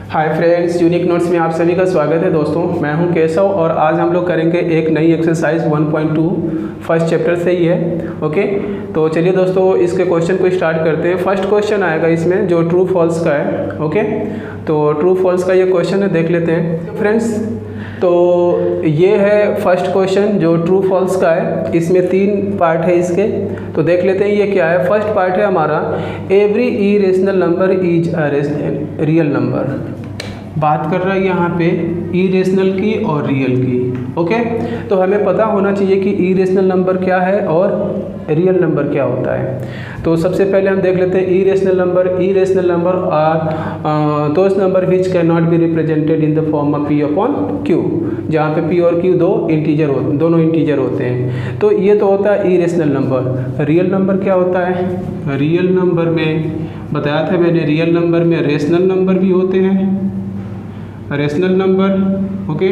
Hi friends, unique notes में आप सभी का स्वागत है। दोस्तों, मैं हूं केशव और आज हम लोग करेंगे एक नई एक्सरसाइज 1.2 फर्स्ट चैप्टर से ही है। ओके, तो चलिए दोस्तों इसके क्वेश्चन को स्टार्ट करते हैं। फर्स्ट क्वेश्चन आएगा इसमें जो ट्रू फॉल्स का है। ओके, तो ट्रू फॉल्स का ये क्वेश्चन है, देख लेते हैं फ्रेंड्स। तो ये है फर्स्ट क्वेश्चन जो ट्रू फॉल्स का है। इसमें 3 पार्ट है इसके, तो देख लेते हैं ये क्या है। फर्स्ट पार्ट है हमारा, every irrational number is a real number. बात कर रहा है यहाँ पे इरेशनल की और रियल की। ओके, तो हमें पता होना चाहिए कि इरेशनल नंबर क्या है और रियल नंबर क्या होता है। तो सबसे पहले हम देख लेते हैं irrational number. Irrational number are those number which can not be represented in the form of P upon Q, जहाँ पे पी और क्यू दोनों इंटीजर होते हैं। तो ये तो होता है इरेशनल नंबर। रियल नंबर क्या होता है? रियल नंबर में बताया था मैंने, रियल नंबर में रेशनल नंबर भी होते हैं, rational number okay,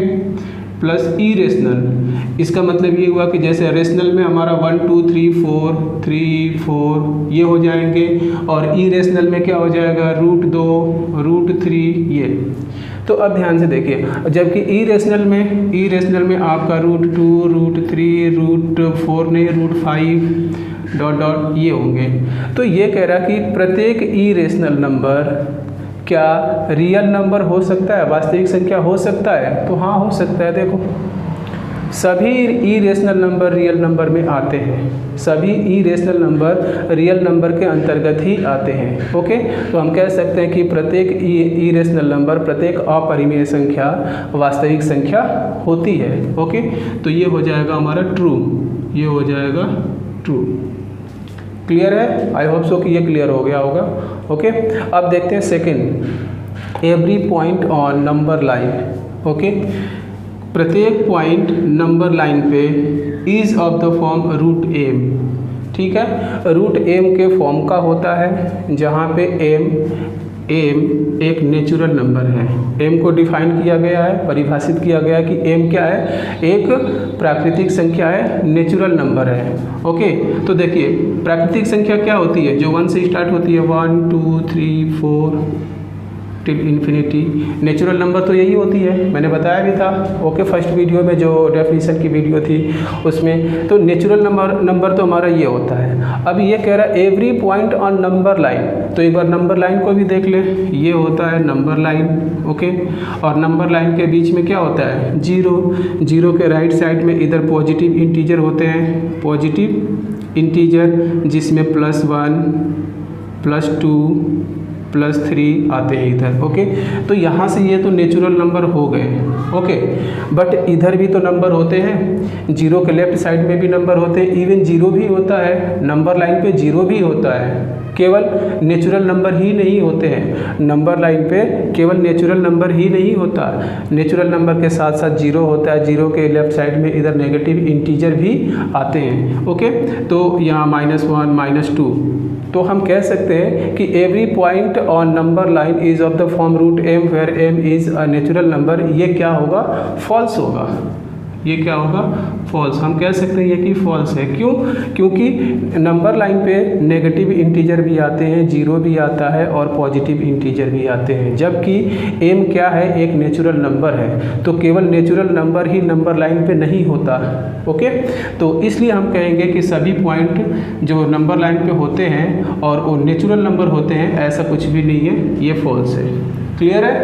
plus irrational. इसका मतलब ये हुआ कि जैसे रेशनल में हमारा 1 2 3 4 ये हो जाएंगे, और इरेशनल में क्या हो जाएगा, √2 √3 ये। तो अब ध्यान से देखिए, जबकि इरेशनल में आपका √2 √3 √4 नहीं √5 डॉट ये होंगे। तो ये कह रहा कि प्रत्येक इरेशनल नंबर क्या रियल नंबर हो सकता है, वास्तविक संख्या हो सकता है? तो हाँ, हो सकता है। देखो, सभी इरेशनल नंबर रियल नंबर में आते हैं, सभी इरेशनल नंबर रियल नंबर के अंतर्गत ही आते हैं। ओके, तो हम कह सकते हैं कि प्रत्येक इरेशनल नंबर, प्रत्येक अपरिमेय संख्या वास्तविक संख्या होती है। ओके, तो ये हो जाएगा हमारा ट्रू, ये हो जाएगा ट्रू। क्लियर है? आई होप सो कि ये क्लियर हो गया होगा। ओके, अब देखते हैं second, every point on number line. Okay, प्रत्येक पॉइंट नंबर लाइन पे is of the form √m। ठीक है, √m के फॉर्म का होता है, जहाँ पे m एक नेचुरल नंबर है। m को डिफाइन किया गया है, परिभाषित किया गया है कि m क्या है, एक प्राकृतिक संख्या है, नेचुरल नंबर है। ओके, तो देखिए प्राकृतिक संख्या क्या होती है, जो 1 से स्टार्ट होती है, 1 2 3 4 टिल इन्फिनिटी। नेचुरल नंबर तो यही होती है, मैंने बताया भी था। ओके, फर्स्ट वीडियो में जो डेफिनेशन की वीडियो थी उसमें। तो नेचुरल नंबर तो हमारा ये होता है। अब ये कह रहा है every point on number line, तो एक बार नंबर लाइन को भी देख ले, ये होता है नंबर लाइन। ओके, और नंबर लाइन के बीच में क्या होता है, 0 के राइट साइड में इधर पॉजिटिव इंटीजर होते हैं, पॉजिटिव इंटीजर जिसमें +1 +2 +3 आते हैं इधर। ओके, तो यहाँ से ये तो नेचुरल नंबर हो गए। ओके, बट इधर भी तो नंबर होते हैं, 0 के लेफ्ट साइड में भी नंबर होते हैं, इवन 0 भी होता है, नंबर लाइन पे 0 भी होता है। केवल नेचुरल नंबर ही नहीं होते हैं, नंबर लाइन पे केवल नेचुरल नंबर ही नहीं होता, नेचुरल नंबर के साथ साथ 0 होता है, 0 के लेफ्ट साइड में इधर नेगेटिव इंटीजर भी आते हैं। ओके, तो यहाँ -1 -2। तो हम कह सकते हैं कि every point on number line is of the form √m where m is a natural number. ये क्या होगा, फॉल्स होगा। ये क्या होगा, फॉल्स। हम कह सकते हैं ये कि फॉल्स है। क्यों? क्योंकि नंबर लाइन पे नेगेटिव इंटीजर भी आते हैं, 0 भी आता है और पॉजिटिव इंटीजर भी आते हैं, जबकि m क्या है, एक नेचुरल नंबर है। तो केवल नेचुरल नंबर ही नंबर लाइन पे नहीं होता। ओके, तो इसलिए हम कहेंगे कि सभी पॉइंट जो नंबर लाइन पे होते हैं और वो नेचुरल नंबर होते हैं, ऐसा कुछ भी नहीं है, ये फॉल्स है। क्लियर है?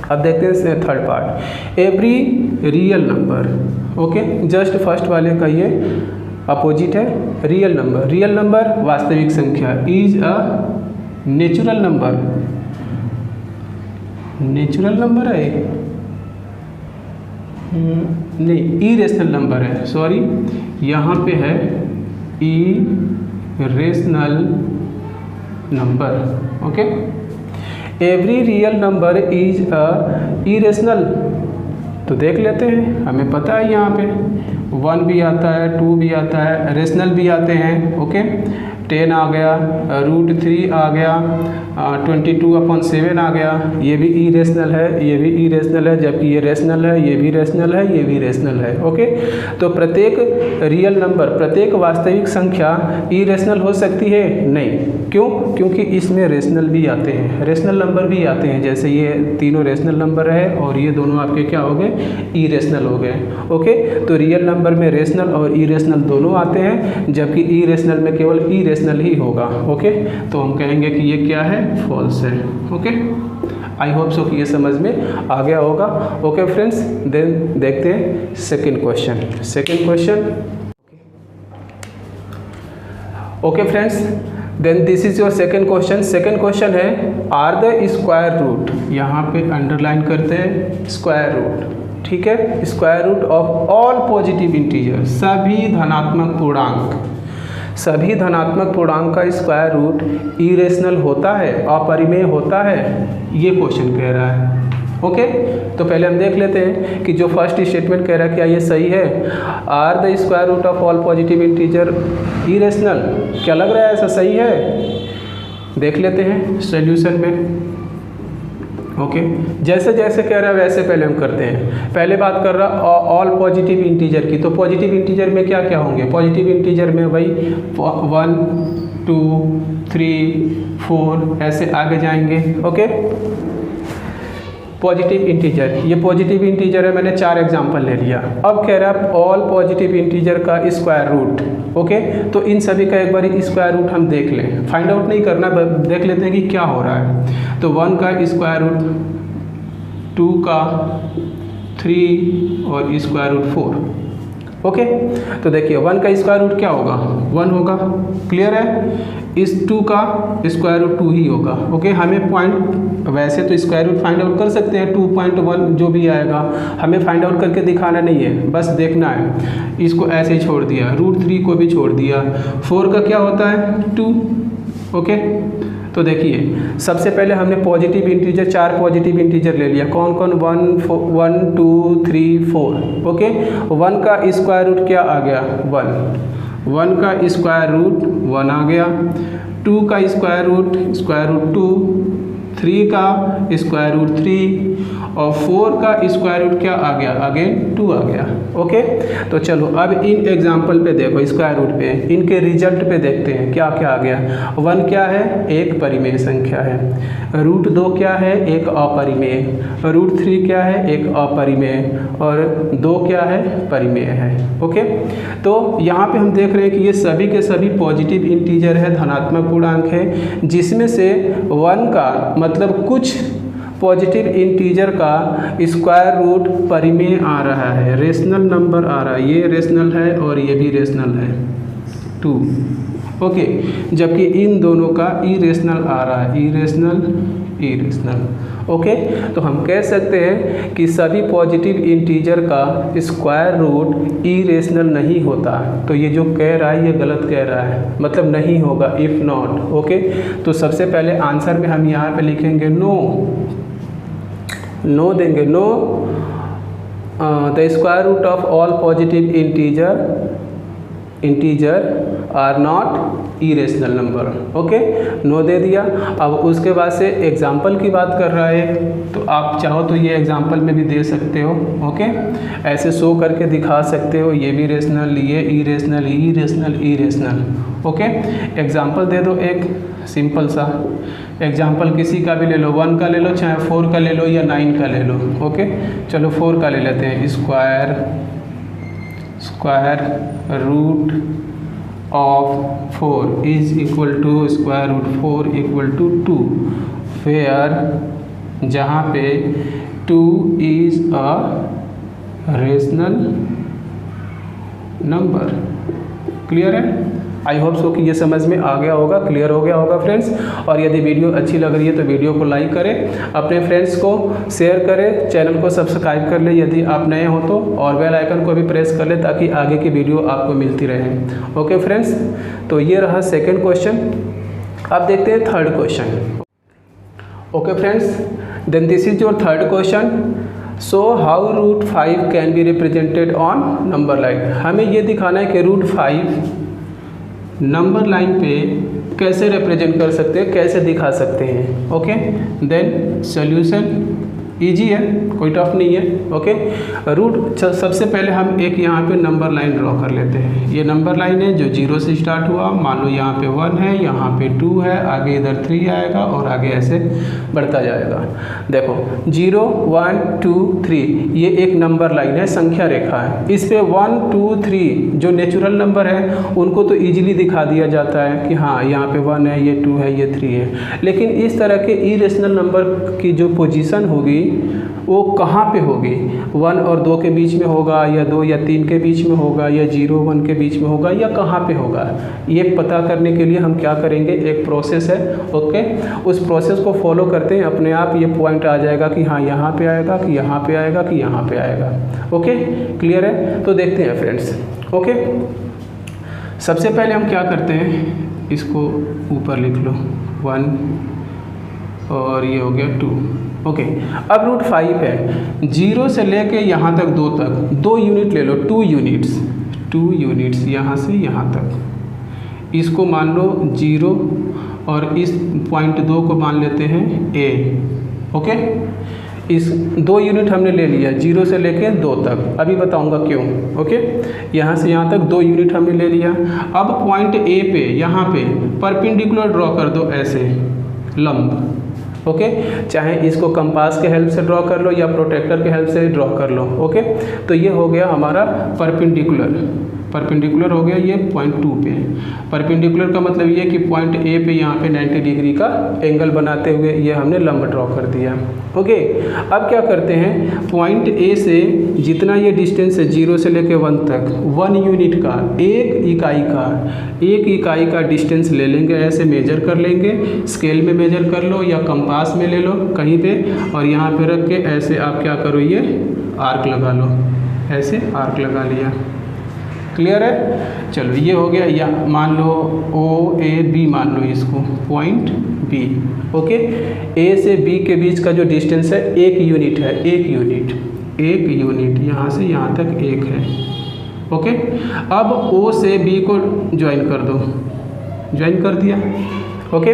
अब देखते हैं third part, every real number. Okay, just first वाले का ये अपोजिट है, रियल नंबर। रियल नंबर वास्तविक संख्या, is a natural number. Natural number है नहीं, इरेशनल नंबर है, सॉरी, यहाँ पे है irrational number. Okay, every real number is a irrational. तो देख लेते हैं, हमें पता है यहाँ पे 1 भी आता है, 2 भी आता है, रेशनल भी आते हैं। ओके, 10 आ गया, √3 आ गया, 22/7 आ गया, ये भी इरेशनल है, ये भी इरेशनल है, जबकि ये रेशनल है, ये भी रेशनल है, ये भी रेशनल है। ओके, तो प्रत्येक रियल नंबर, प्रत्येक वास्तविक संख्या इरेशनल हो सकती है? नहीं। क्यों? क्योंकि इसमें रेशनल भी आते हैं, रेशनल नंबर भी आते हैं, जैसे ये तीनों रेशनल नंबर है और ये दोनों आपके क्या हो गए, इरेशनल हो गए। ओके, तो रियल नंबर में रेशनल और इरेशनल दोनों आते हैं, जबकि इरेशनल में केवल इरेशनल ही होगा। ओके, तो हम कहेंगे कि ये क्या है, फॉल्स है। ओके, आई होप सो कि ये समझ में आ गया होगा। ओके फ्रेंड्स, देन देखते हैं second question. Okay friends, then this is your second question है आर द स्क्वायर रूट, यहाँ पे अंडरलाइन करते हैं स्क्वायर रूट, ठीक है, square root of all positive integer, सभी धनात्मक पूर्णांक का स्क्वायर रूट इरेशनल होता है, अपरिमेय होता है, ये क्वेश्चन कह रहा है। ओके, तो पहले हम देख लेते हैं कि जो फर्स्ट स्टेटमेंट कह रहा है क्या ये सही है, are the square root of all positive integer irrational, क्या लग रहा है ऐसा सही है? देख लेते हैं सॉल्यूशन में। ओके, जैसे जैसे कह रहा है वैसे पहले हम करते हैं। पहले बात कर रहा ऑल पॉजिटिव इंटीजर की, तो पॉजिटिव इंटीजर में क्या क्या होंगे, पॉजिटिव इंटीजर में भाई 1 2 3 4 ऐसे आगे जाएंगे। ओके, पॉजिटिव इंटीजर, ये पॉजिटिव इंटीजर है, मैंने 4 एग्जाम्पल ले लिया। अब कह रहा है ऑल पॉजिटिव इंटीजर का स्क्वायर रूट। ओके, तो इन सभी का एक बार स्क्वायर रूट हम देख लें, फाइंड आउट नहीं करना, देख लेते हैं कि क्या हो रहा है। तो 1 का स्क्वायर रूट, 2 का 3 और स्क्वायर रूट 4। ओके, तो देखिए 1 का स्क्वायर रूट क्या होगा, 1 होगा, क्लियर है। इस 2 का स्क्वायर रूट 2 ही होगा। ओके, हमें पॉइंट, वैसे तो स्क्वायर रूट फाइंड आउट कर सकते हैं 2.1 जो भी आएगा, हमें फाइंड आउट करके दिखाना नहीं है, बस देखना है। इसको ऐसे ही छोड़ दिया, √3 को भी छोड़ दिया। 4 का क्या होता है, 2। ओके, तो देखिए सबसे पहले हमने पॉजिटिव इंटीजर, 4 पॉजिटिव इंटीजर ले लिया, कौन कौन, 1 2 3 4। ओके, 1 का स्क्वायर रूट क्या आ गया, 1 का स्क्वायर रूट 1 आ गया, 2 का स्क्वायर रूट 2, 3 का स्क्वायर रूट 3 और 4 का स्क्वायर रूट क्या आ गया, अगेन 2 आ गया। ओके, तो चलो अब इन एग्जाम्पल पे देखो, स्क्वायर रूट पे, इनके रिजल्ट पे देखते हैं क्या क्या आ गया। 1 क्या है, एक परिमेय संख्या है, √2 क्या है, एक अपरिमेय, √3 क्या है, एक अपरिमेय, और 2 क्या है, परिमेय है। ओके, तो यहाँ पे हम देख रहे हैं कि ये सभी के सभी पॉजिटिव इंटीजर है, धनात्मक पूर्णांक है, जिसमें से 1 का मतलब कुछ पॉजिटिव इंटीजर का स्क्वायर रूट परिमेय आ रहा है, रेशनल नंबर आ रहा है, ये रेशनल है और ये भी रेशनल है 2। ओके, जबकि इन दोनों का इरेशनल आ रहा है, इरेशनल। ओके, तो हम कह सकते हैं कि सभी पॉजिटिव इंटीजर का स्क्वायर रूट इरेशनल नहीं होता। तो ये जो कह रहा है ये गलत कह रहा है, मतलब नहीं होगा, इफ़ नॉट। ओके, तो सबसे पहले आंसर में हम यहाँ पे लिखेंगे नो देंगे, no the square root of all positive integer are not irrational number. Okay, no दे दिया। अब उसके बाद से एग्जाम्पल की बात कर रहा है, तो आप चाहो तो ये एग्जाम्पल में भी दे सकते हो। ओके, ऐसे शो करके दिखा सकते हो, ये भी रेशनल, ये इरेशनल। ओके, एग्जाम्पल दे दो एक सिंपल सा एग्जाम्पल, किसी का भी ले लो, 1 का ले लो, चाहे 4 का ले लो या 9 का ले लो। ओके, चलो 4 का ले लेते हैं, square root of 4 is equal to square root 4 equal to 2, where जहाँ पे 2 is a rational number. Clear है? आई होप सो कि ये समझ में आ गया होगा, क्लियर हो गया होगा फ्रेंड्स। और यदि वीडियो अच्छी लग रही है तो वीडियो को लाइक करें, अपने फ्रेंड्स को शेयर करें, चैनल को सब्सक्राइब कर ले यदि आप नए हो तो, और बेल आइकन को भी प्रेस कर ले ताकि आगे की वीडियो आपको मिलती रहे। ओके फ्रेंड्स, तो ये रहा सेकेंड क्वेश्चन। अब देखते हैं third question. Okay friends, then this is your third question. So how √5 can be represented on number line. हमें ये दिखाना है कि √5 नंबर लाइन पे कैसे रिप्रेजेंट कर सकते हैं, कैसे दिखा सकते हैं। Okay, then solution. इजी है, कोई टफ नहीं है। ओके, रूट सबसे पहले हम एक यहाँ पे नंबर लाइन ड्रॉ कर लेते हैं। ये नंबर लाइन है जो 0 से स्टार्ट हुआ, मान लो यहाँ पे 1 है, यहाँ पे 2 है, आगे इधर 3 आएगा और आगे ऐसे बढ़ता जाएगा। देखो 0 1 2 3 ये एक नंबर लाइन है, संख्या रेखा है। इस पे 1 2 3 जो नेचुरल नंबर है उनको तो ईजिली दिखा दिया जाता है कि हाँ यहाँ पे 1 है, ये 2 है, ये 3 है। लेकिन इस तरह के इरेशनल नंबर की जो पोजीशन होगी वो कहाँ पे होगी, 1 और 2 के बीच में होगा, या 2 या 3 के बीच में होगा, या 0 1 के बीच में होगा, या कहाँ पे होगा, ये पता करने के लिए हम क्या करेंगे, एक प्रोसेस है। ओके, उस प्रोसेस को फॉलो करते हैं, अपने आप ये पॉइंट आ जाएगा कि हाँ यहाँ पे आएगा, कि यहाँ पे आएगा, कि यहाँ पे आएगा। ओके, क्लियर है? तो देखते हैं फ्रेंड्स। ओके, सबसे पहले हम क्या करते हैं, इसको ऊपर लिख लो 1 और ये हो गया 2। ओके, अब रूट 5 है, 0 से लेके यहाँ तक 2 तक 2 यूनिट ले लो, 2 यूनिट्स यहाँ से यहाँ तक। इसको मान लो 0 और इस पॉइंट 2 को मान लेते हैं A। ओके, इस 2 यूनिट हमने ले लिया 0 से लेके 2 तक, अभी बताऊंगा क्यों। ओके, यहाँ से यहाँ तक 2 यूनिट हमने ले लिया। अब पॉइंट A पे यहाँ पे परपेंडिकुलर ड्रॉ कर दो, ऐसे लंब। ओके, चाहे इसको कंपास के हेल्प से ड्रॉ कर लो या प्रोटेक्टर के हेल्प से ड्रॉ कर लो। ओके, तो ये हो गया हमारा परपेंडिकुलर हो गया, ये पॉइंट 2 पे। परपेंडिकुलर का मतलब ये कि पॉइंट A पे यहाँ पे 90 डिग्री का एंगल बनाते हुए ये हमने लंब ड्रॉ कर दिया। ओके, अब क्या करते हैं, पॉइंट A से जितना ये डिस्टेंस है 0 से लेके 1 तक, 1 यूनिट का, एक इकाई का डिस्टेंस ले लेंगे, ऐसे मेजर कर लेंगे, स्केल में मेजर कर लो या कंपास में ले लो कहीं पे, और यहाँ पे रख के ऐसे आप क्या करो, ये आर्क लगा लो, ऐसे आर्क लगा लिया। क्लियर है? चलो ये हो गया, या मान लो OAB मान लो इसको, पॉइंट B। ओके, A से B के बीच का जो डिस्टेंस है 1 यूनिट है, 1 यूनिट यहाँ से यहाँ तक 1 है। ओके, अब O से B को ज्वाइन कर दो, ज्वाइन कर दिया। ओके,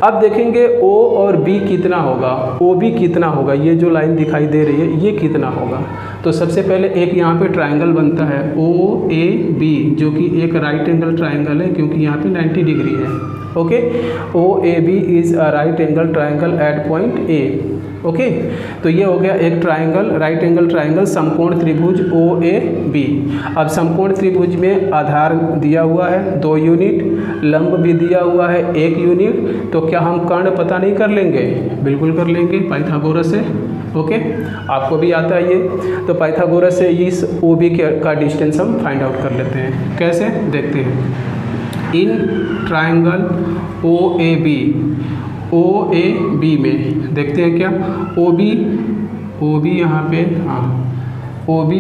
अब देखेंगे O और B कितना होगा, OB कितना होगा, ये जो लाइन दिखाई दे रही है ये कितना होगा। तो सबसे पहले एक यहाँ पे ट्रायंगल बनता है OAB, जो कि एक राइट एंगल ट्रायंगल है क्योंकि यहाँ पे 90 डिग्री है। Okay, OAB is a right angle triangle eight point A। Okay, तो ये हो गया एक ट्रायंगल, राइट एंगल ट्रायंगल, समकोण त्रिभुज OAB। अब समकोण त्रिभुज में आधार दिया हुआ है 2 यूनिट, लंब भी दिया हुआ है 1 यूनिट। तो क्या हम कर्ण पता नहीं कर लेंगे? बिल्कुल कर लेंगे, पाइथागोरस से। ओके, आपको भी आता है ये, तो पाइथागोरस से इस OB का डिस्टेंस हम फाइंड आउट कर लेते हैं। कैसे, देखते हैं। इन ट्रायंगल OAB में देखते हैं क्या, OB यहाँ पे, हाँ, OB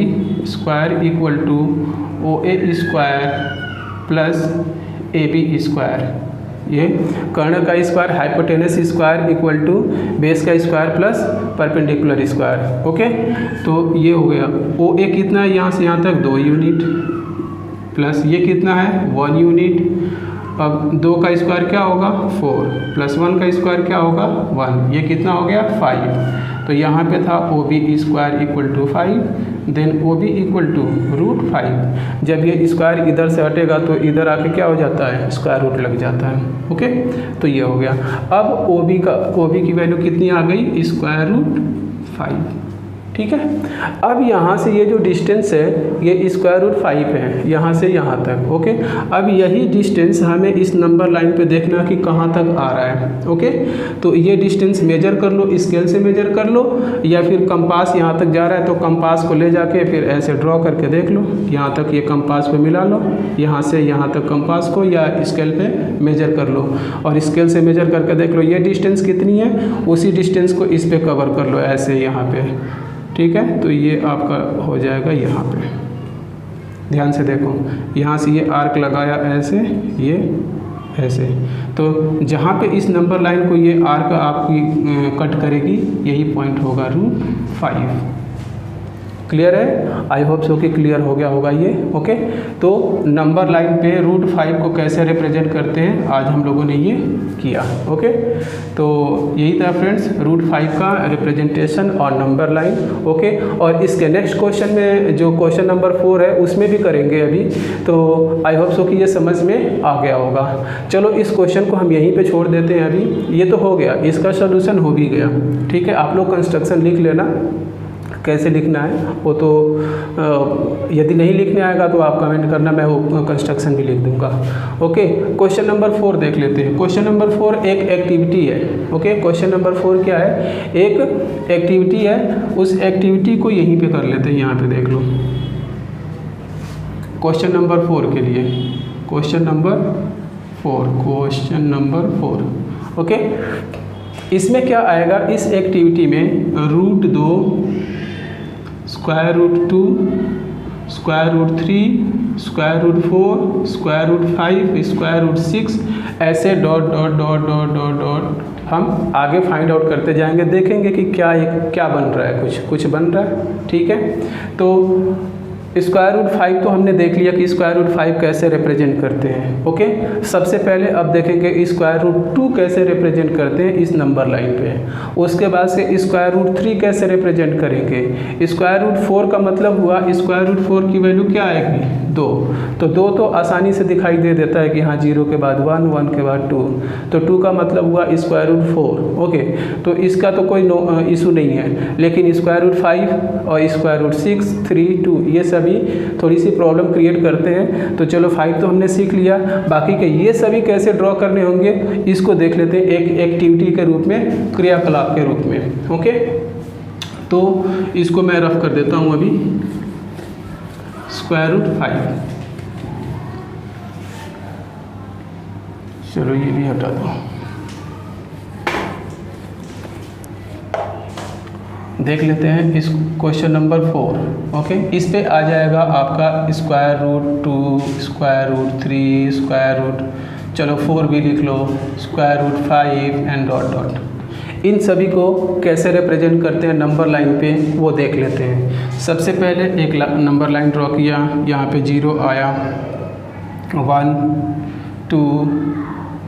square equal to OA square plus AB square, ये कर्ण का square, hypotenuse square equal to base का square plus perpendicular square. Okay, तो ये हो गया। OA कितना है, यहाँ से यहाँ तक 2 यूनिट, प्लस ये कितना है 1 यूनिट। अब 2 का स्क्वायर क्या होगा 4, प्लस 1 का स्क्वायर क्या होगा 1, ये कितना हो गया 5। तो यहाँ पे था OB square equal to 5, then OB equal to √5। जब ये स्क्वायर इधर से हटेगा तो इधर आके क्या हो जाता है, स्क्वायर रूट लग जाता है। ओके, तो ये हो गया। अब OB की वैल्यू कितनी आ गई, √5। ठीक है, अब यहाँ से ये जो डिस्टेंस है ये √5 है, यहाँ से यहाँ तक। ओके, अब यही डिस्टेंस हमें इस नंबर लाइन पे देखना कि कहाँ तक आ रहा है। ओके, तो ये डिस्टेंस मेजर कर लो, स्केल से मेजर कर लो, या फिर कंपास यहाँ तक जा रहा है तो कंपास को ले जाके फिर ऐसे ड्रॉ करके देख लो, यहाँ तक ये कंपास पे मिला लो, यहाँ से यहाँ तक कंपास को या स्केल पे मेजर कर लो, और स्केल से मेजर करके देख लो ये डिस्टेंस कितनी है, उसी डिस्टेंस को इस पे कवर कर लो ऐसे यहाँ पे। ठीक है, तो ये आपका हो जाएगा यहाँ पे। ध्यान से देखो, यहाँ से ये आर्क लगाया ऐसे, ये ऐसे, तो जहाँ पे इस नंबर लाइन को ये आर्क आपकी कट करेगी यही पॉइंट होगा √5। क्लियर है? आई होप सो कि क्लियर हो गया होगा ये। ओके, तो नंबर लाइन पे √5 को कैसे रिप्रेजेंट करते हैं आज हम लोगों ने ये किया। ओके, तो यही था फ्रेंड्स √5 का रिप्रेजेंटेशन और नंबर लाइन। ओके, और इसके नेक्स्ट क्वेश्चन में जो क्वेश्चन नंबर 4 है उसमें भी करेंगे अभी, तो आई होप सो कि ये समझ में आ गया होगा। चलो इस क्वेश्चन को हम यहीं पे छोड़ देते हैं अभी। ये तो हो गया, इसका सोल्यूशन हो भी गया। ठीक है, आप लोग कंस्ट्रक्शन लिख लेना, कैसे लिखना है वो तो यदि नहीं लिखने आएगा तो आप कमेंट करना, मैं वो कंस्ट्रक्शन भी लिख दूंगा। ओके, क्वेश्चन नंबर 4 देख लेते हैं। क्वेश्चन नंबर 4 एक एक्टिविटी है। ओके, क्वेश्चन नंबर 4 क्या है? एक एक्टिविटी है। उस एक्टिविटी को यहीं पे कर लेते हैं, यहाँ पे देख लो। क्वेश्चन नंबर 4 के लिए क्वेश्चन नंबर 4। ओके, इसमें क्या आएगा? इस एक्टिविटी में √2, √2, √3, √4, √5, √6 ऐसे dot dot dot dot dot dot हम आगे फाइंड आउट करते जाएंगे। देखेंगे कि क्या बन रहा है, कुछ बन रहा है। ठीक है, तो √5 तो हमने देख लिया कि √5 कैसे रिप्रेजेंट करते हैं। ओके, सबसे पहले अब देखेंगे √2 कैसे रिप्रेजेंट करते हैं इस नंबर लाइन पे। उसके बाद से √3 कैसे रिप्रेजेंट करेंगे। √4 का मतलब हुआ √4 की वैल्यू क्या आएगी? 2। तो 2 तो आसानी से दिखाई दे देता है कि हाँ 0 के बाद 1, 1 के बाद 2, तो 2 का मतलब हुआ √4। ओके, तो इसका तो कोई इशू नहीं है, लेकिन √5 और √6, 3, 2 ये सभी थोड़ी सी प्रॉब्लम क्रिएट करते हैं। तो चलो 5 तो हमने सीख लिया, बाकी के ये सभी कैसे ड्रॉ करने होंगे इसको देख लेते हैं एक एक्टिविटी के रूप में, क्रियाकलाप के रूप में। ओके, तो इसको मैं रफ कर देता हूँ अभी। √5, चलो ये भी हटा दो। देख लेते हैं इस क्वेश्चन नंबर 4। ओके, इस पे आ जाएगा आपका √2, √3, चलो 4 भी लिख लो, √5 एंड डॉट डॉट। इन सभी को कैसे रिप्रेजेंट करते हैं नंबर लाइन पे वो देख लेते हैं। सबसे पहले एक नंबर लाइन ड्रॉ किया, यहाँ पे 0 आया, 1, 2,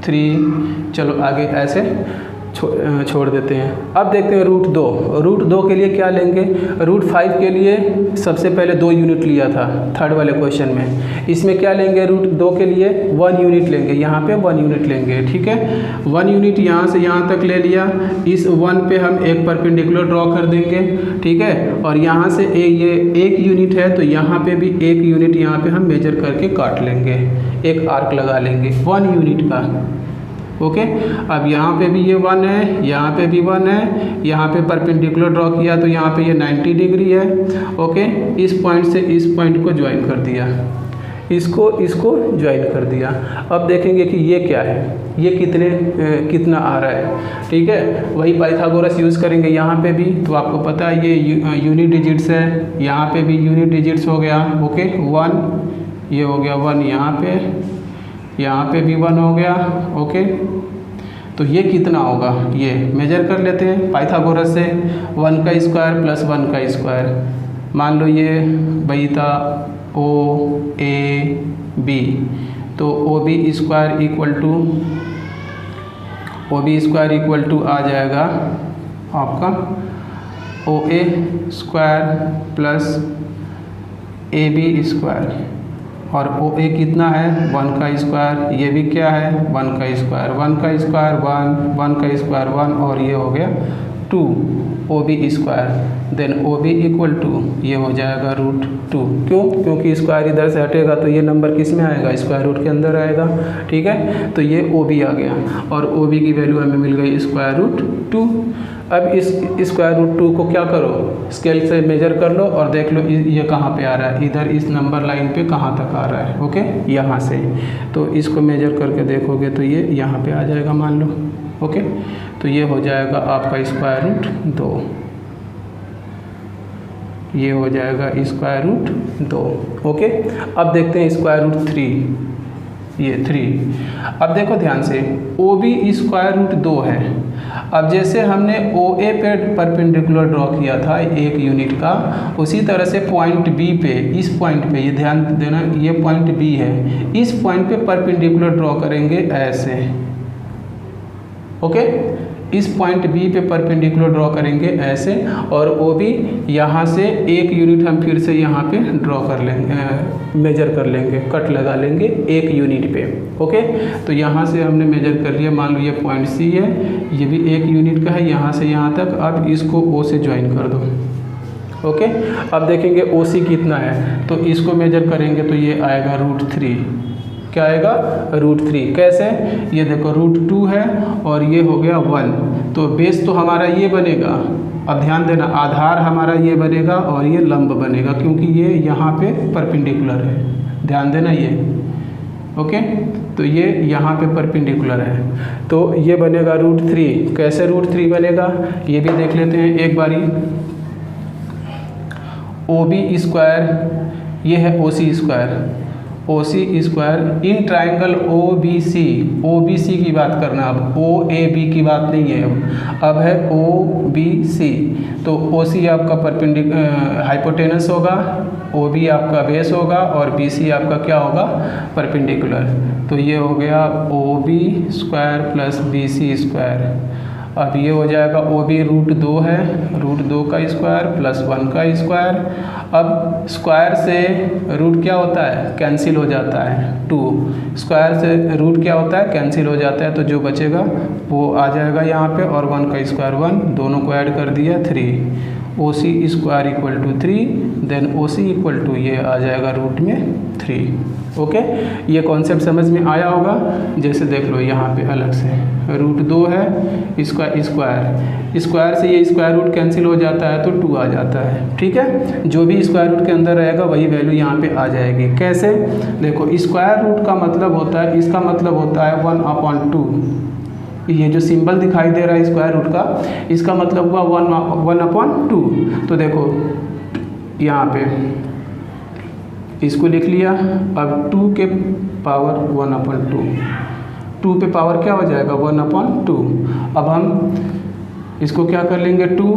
3, चलो आगे ऐसे छोड़ देते हैं। अब देखते हैं √2 के लिए क्या लेंगे। √5 के लिए सबसे पहले 2 यूनिट लिया था थर्ड वाले क्वेश्चन में। इसमें क्या लेंगे? √2 के लिए 1 यूनिट लेंगे, यहाँ पे 1 यूनिट लेंगे। ठीक है, 1 यूनिट यहाँ से यहाँ तक ले लिया। इस 1 पे हम एक परपेंडिकुलर ड्रॉ कर देंगे। ठीक है, और यहाँ से ये 1 यूनिट है तो यहाँ पे भी 1 यूनिट यहाँ पे हम मेजर करके काट लेंगे, एक आर्क लगा लेंगे 1 यूनिट का। ओके, अब यहाँ पे भी ये 1 है, यहाँ पे भी 1 है, यहाँ पे परपेंडिकुलर ड्रॉ किया तो यहाँ पे ये 90 डिग्री है। ओके, इस पॉइंट से इस पॉइंट को ज्वाइन कर दिया, इसको ज्वाइन कर दिया। अब देखेंगे कि ये क्या है, ये कितना आ रहा है। ठीक है, वही पाइथागोरस यूज़ करेंगे यहाँ पे भी। तो आपको पता है ये यूनिट डिजिट्स है, यहाँ पे भी यूनिट डिजिट्स हो गया। ओके, 1 ये हो गया, 1 यहाँ पे भी 1 हो गया। ओके, तो ये कितना होगा ये मेजर कर लेते हैं पाइथागोरस से। 1 का स्क्वायर प्लस 1 का स्क्वायर, मान लो ये वही था OAB, तो OB स्क्वायर इक्वल टू आ जाएगा आपका OA square plus AB square, और OA कितना है 1 का स्क्वायर, ये भी क्या है 1 का स्क्वायर, 1 का स्क्वायर 1, 1 का स्क्वायर 1, और ये हो गया 2 OB square. Then OB equal to ये हो जाएगा √2। क्यों? क्योंकि स्क्वायर इधर से हटेगा तो ये नंबर किस में आएगा? स्क्वायर रूट के अंदर आएगा। ठीक है, तो ये OB आ गया और OB की वैल्यू हमें मिल गई √2। अब इस √2 को क्या करो, स्केल से मेजर कर लो और देख लो ये कहाँ पे आ रहा है, इधर इस नंबर लाइन पे कहाँ तक आ रहा है। ओके, यहाँ से, तो इसको मेजर करके देखोगे तो ये यहाँ पे आ जाएगा मान लो। ओके, तो ये हो जाएगा आपका √2, ये हो जाएगा √2। ओके, अब देखते हैं √3। ये 3। अब देखो ध्यान से OB स्क्वायर रूट 2 है। अब जैसे हमने OA पे परपेंडिकुलर ड्रॉ किया था 1 यूनिट का, उसी तरह से पॉइंट B पे, इस पॉइंट पे, ये ध्यान देना, ये पॉइंट B है, इस पॉइंट पे परपेंडिकुलर ड्रॉ करेंगे ऐसे। ओके, इस पॉइंट B पे परपेंडिकुलर ड्रॉ करेंगे ऐसे, और OB यहाँ से 1 यूनिट हम फिर से यहाँ पे ड्रॉ कर लेंगे, मेजर कर लेंगे, कट लगा लेंगे 1 यूनिट पे। ओके, तो यहाँ से हमने मेजर कर लिया, मान लो ये पॉइंट C है, ये भी 1 यूनिट का है, यहाँ से यहाँ तक। अब इसको O से ज्वाइन कर दो। ओके, अब देखेंगे OC कितना है, तो इसको मेजर करेंगे तो ये आएगा √3। क्या आएगा? √3। कैसे? ये देखो √2 है और ये हो गया 1, तो बेस तो हमारा ये बनेगा। अब ध्यान देना, आधार हमारा ये बनेगा और ये लंब बनेगा, क्योंकि ये यहाँ पे परपेंडिकुलर है। ध्यान देना ये। ओके, तो ये यहाँ पे परपेंडिकुलर है, तो ये बनेगा √3। कैसे √3 बनेगा ये भी देख लेते हैं एक बारी। OB स्क्वायर, ये है OC square, OC square in triangle OBC की बात करना, अब OAB की बात नहीं है, अब है OBC। तो OC आपका हाइपोटेनस होगा, OB आपका बेस होगा और BC आपका क्या होगा? परपेंडिकुलर। तो ये हो गया OB square plus BC square. अब ये हो जाएगा OB √2 है, √2 का स्क्वायर प्लस 1 का स्क्वायर। अब स्क्वायर से रूट क्या होता है? कैंसिल हो जाता है, 2। स्क्वायर से रूट क्या होता है? कैंसिल हो जाता है, तो जो बचेगा वो आ जाएगा यहाँ पे, और 1 का स्क्वायर 1, दोनों को ऐड कर दिया 3। OC square equal to 3, then OC equal to ये आ जाएगा रूट में 3। ओके, ये कॉन्सेप्ट समझ में आया होगा। जैसे देख लो यहाँ पे अलग से √2 है, इसका स्क्वायर से ये स्क्वायर रूट कैंसिल हो जाता है तो 2 आ जाता है। ठीक है, जो भी स्क्वायर रूट के अंदर रहेगा वही वैल्यू यहाँ पे आ जाएगी। कैसे? देखो स्क्वायर रूट का मतलब होता है, इसका मतलब होता है 1/2। ये जो सिंबल दिखाई दे रहा है स्क्वायर रूट का, इसका मतलब हुआ 1/2। तो देखो यहाँ पे इसको लिख लिया। अब 2 के पावर 1/2, 2 पे पावर क्या हो जाएगा? 1/2। अब हम इसको क्या कर लेंगे? 2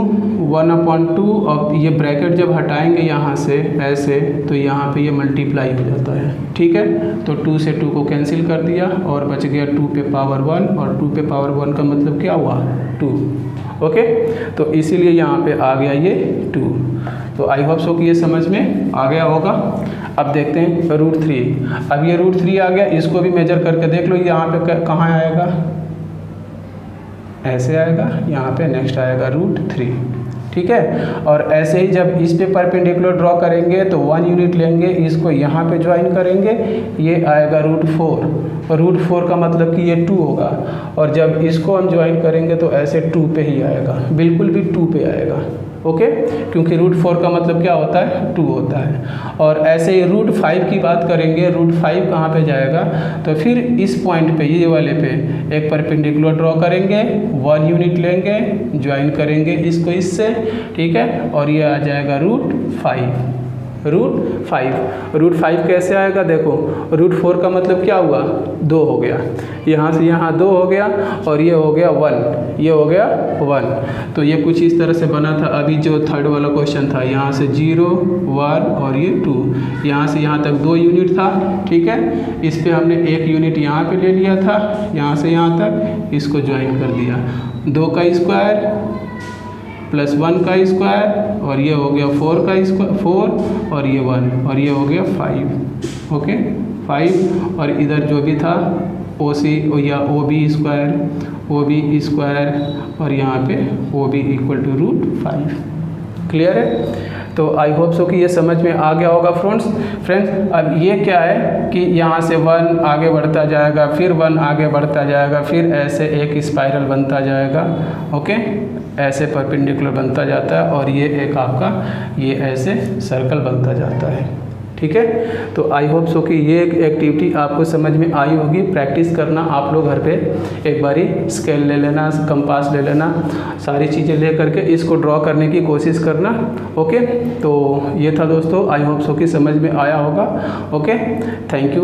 1/2। अब ये ब्रैकेट जब हटाएंगे यहाँ से ऐसे, तो यहाँ पे ये मल्टीप्लाई हो जाता है। ठीक है, तो 2 से 2 को कैंसिल कर दिया और बच गया 2 पे पावर 1, और 2 पे पावर 1 का मतलब क्या हुआ? 2। ओके, तो इसीलिए यहाँ पे आ गया ये 2। तो आई होप सो कि ये समझ में आ गया होगा। अब देखते हैं √3। अब ये √3 आ गया, इसको भी मेजर करके देख लो, यहाँ पे कहाँ आएगा? ऐसे आएगा, यहाँ पे नेक्स्ट आएगा √3। ठीक है, और ऐसे ही जब इस पे परपेंडिकुलर ड्रॉ करेंगे तो 1 यूनिट लेंगे, इसको यहाँ पे ज्वाइन करेंगे, ये आएगा √4। और √4 का मतलब कि ये 2 होगा, और जब इसको हम ज्वाइन करेंगे तो ऐसे 2 पे ही आएगा, बिल्कुल भी 2 पे आएगा। ओके, क्योंकि √4 का मतलब क्या होता है? 2 होता है। और ऐसे ही √5 की बात करेंगे, √5 कहाँ पे जाएगा? तो फिर इस पॉइंट पे, ये वाले पे एक परपेंडिकुलर ड्रॉ करेंगे, 1 यूनिट लेंगे, ज्वाइन करेंगे इसको इससे। ठीक है, और ये आ जाएगा √5। √5 कैसे आएगा? देखो √4 का मतलब क्या हुआ? 2 हो गया, यहाँ से यहाँ 2 हो गया, और ये हो गया 1, ये हो गया 1। तो ये कुछ इस तरह से बना था। अभी जो थर्ड वाला क्वेश्चन था, यहाँ से 0 1 और ये 2, यहाँ से यहाँ तक 2 यूनिट था। ठीक है, इस पे हमने 1 यूनिट यहाँ पे ले लिया था, यहाँ से यहाँ तक इसको ज्वाइन कर दिया। 2 का स्क्वायर प्लस 1 का स्क्वायर, और ये हो गया 4 का स्क्वायर, 4 और ये 1, और ये हो गया 5। ओके, 5, और इधर जो भी था OC या OB स्क्वायर, और यहाँ पे OB इक्वल टू √5। क्लियर है? तो आई होप सो कि ये समझ में आ गया होगा फ्रेंड्स। अब ये क्या है कि यहाँ से 1 आगे बढ़ता जाएगा, फिर 1 आगे बढ़ता जाएगा, फिर ऐसे एक स्पाइरल बनता जाएगा। ओके, ऐसे परपेंडिकुलर बनता जाता है, और ये एक आपका ये ऐसे सर्कल बनता जाता है। ठीक है, तो आई होप सो कि ये एक एक्टिविटी आपको समझ में आई होगी। प्रैक्टिस करना आप लोग घर पे, एक बारी स्केल ले लेना, कंपास ले लेना, सारी चीज़ें ले करके इसको ड्रॉ करने की कोशिश करना। ओके, तो ये था दोस्तों, आई होप सो कि समझ में आया होगा। Okay, thank you.